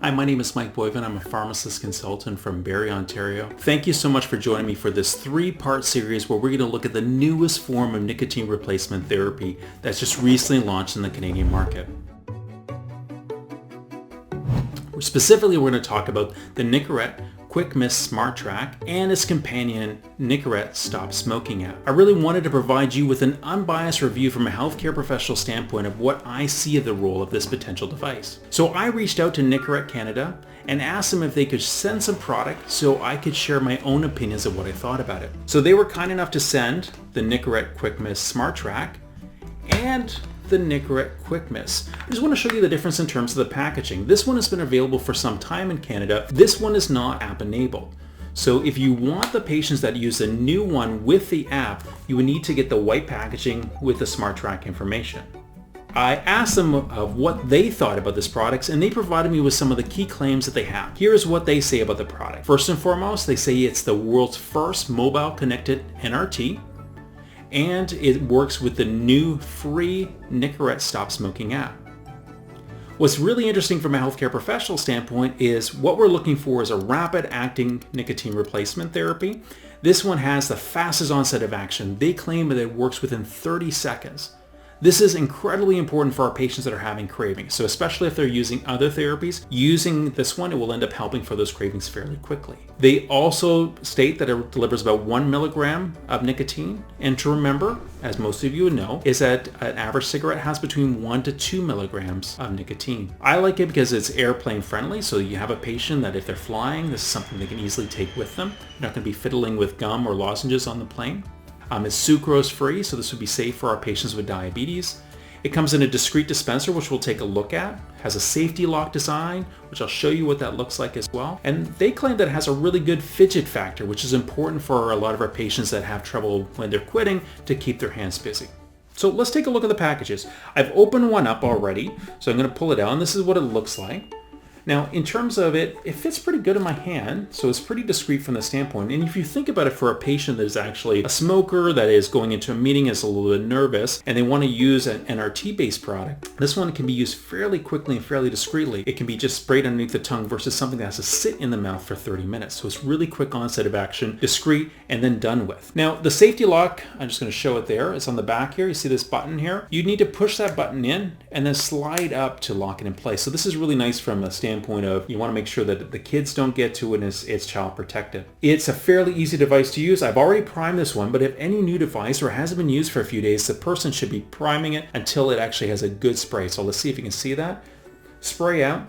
Hi, my name is Mike Boyven. I'm a pharmacist consultant from Barrie, Ontario. Thank you so much for joining me for this 3-part series where we're going to look at the newest form of nicotine replacement therapy that's just recently launched in the Canadian market. Specifically, we're going to talk about the Nicorette QuickMist Smart Track and its companion Nicorette Stop Smoking app. I really wanted to provide you with an unbiased review from a healthcare professional standpoint of what I see of the role of this potential device. So I reached out to Nicorette Canada and asked them if they could send some product so I could share my own opinions of what I thought about it. So they were kind enough to send the Nicorette QuickMist Smart Track and the Nicorette QuickMist. I just want to show you the difference in terms of the packaging. This one has been available for some time in Canada. This one is not app enabled. So if you want the patients that use the new one with the app, you would need to get the white packaging with the Smart Track information. I asked them of what they thought about this product, and they provided me with some of the key claims that they have. Here's what they say about the product. First and foremost, they say it's the world's first mobile connected NRT, and it works with the new free Nicorette Stop Smoking app. What's really interesting from a healthcare professional standpoint is what we're looking for is a rapid acting nicotine replacement therapy. This one has the fastest onset of action. They claim that it works within 30 seconds. This is incredibly important for our patients that are having cravings. So especially if they're using other therapies, using this one, it will end up helping for those cravings fairly quickly. They also state that it delivers about 1 milligram of nicotine. And to remember, as most of you would know, is that an average cigarette has between 1 to 2 milligrams of nicotine. I like it because it's airplane friendly. So you have a patient that if they're flying, this is something they can easily take with them. You're not going to be fiddling with gum or lozenges on the plane. It's sucrose free, so this would be safe for our patients with diabetes. It comes in a discrete dispenser, which we'll take a look at. It has a safety lock design, which I'll show you what that looks like as well. And they claim that it has a really good fidget factor, which is important for a lot of our patients that have trouble when they're quitting to keep their hands busy. So let's take a look at the packages. I've opened one up already, so I'm going to pull it out, and this is what it looks like. Now, in terms of it, it fits pretty good in my hand, so it's pretty discreet from the standpoint. And if you think about it for a patient that is actually a smoker that is going into a meeting, is a little bit nervous, and they want to use an NRT-based product, this one can be used fairly quickly and fairly discreetly. It can be just sprayed underneath the tongue versus something that has to sit in the mouth for 30 minutes. So it's really quick onset of action, discreet, and then done with. Now, the safety lock, I'm just going to show it there. It's on the back here. You see this button here? You need to push that button in and then slide up to lock it in place. So this is really nice from a standpoint of you want to make sure that the kids don't get to it and it's child protected. It's a fairly easy device to use. I've already primed this one, but if any new device or hasn't been used for a few days, the person should be priming it until it actually has a good spray. So let's see if you can see that. Spray out.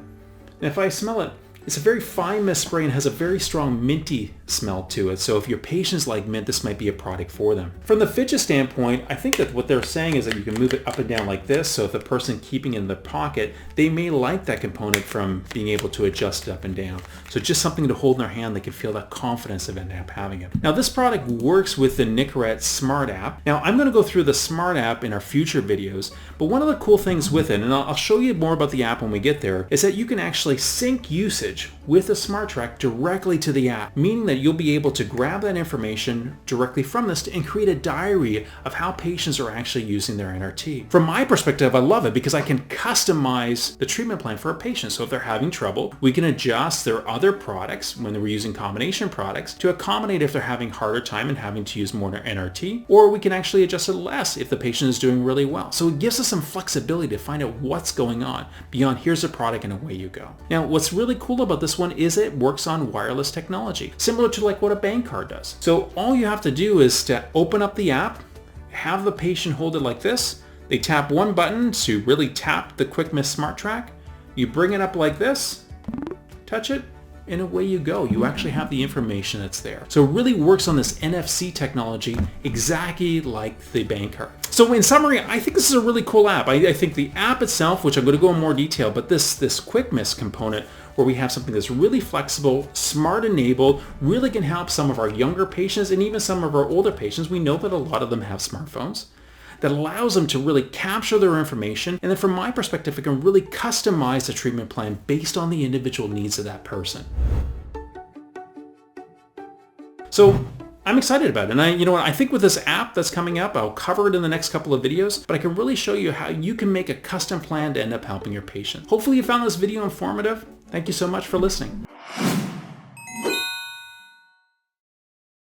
And if I smell it, it's a very fine mist spray and has a very strong minty smell to it. So if your patients like mint, this might be a product for them. From the fidget standpoint, I think that what they're saying is that you can move it up and down like this. So if the person keeping it in their pocket, they may like that component from being able to adjust it up and down. So just something to hold in their hand, they can feel that confidence of ending up having it. Now this product works with the Nicorette Smart app. Now I'm going to go through the Smart app in our future videos, but one of the cool things with it, and I'll show you more about the app when we get there, is that you can actually sync usage with the Smart Track directly to the app, meaning that you'll be able to grab that information directly from this and create a diary of how patients are actually using their NRT. From my perspective, I love it because I can customize the treatment plan for a patient. So if they're having trouble, we can adjust their other products when we're using combination products to accommodate if they're having harder time and having to use more NRT, or we can actually adjust it less if the patient is doing really well. So it gives us some flexibility to find out what's going on beyond here's a product and away you go. Now, what's really cool about this one is it works on wireless technology, similar to like what a bank card does. So all you have to do is to open up the app, have the patient hold it like this. They tap one button to really tap the QuickMist Smart Track. You bring it up like this, touch it, and away you go. You actually have the information that's there. So it really works on this NFC technology exactly like the bank card. So in summary, I think this is a really cool app. I think the app itself, which I'm going to go in more detail, but this QuickMist component where we have something that's really flexible, smart enabled, really can help some of our younger patients and even some of our older patients. We know that a lot of them have smartphones. That allows them to really capture their information. And then from my perspective, it can really customize the treatment plan based on the individual needs of that person. So I'm excited about it. And I think with this app that's coming up, I'll cover it in the next couple of videos, but I can really show you how you can make a custom plan to end up helping your patient. Hopefully you found this video informative. Thanks Thank you so much for listening.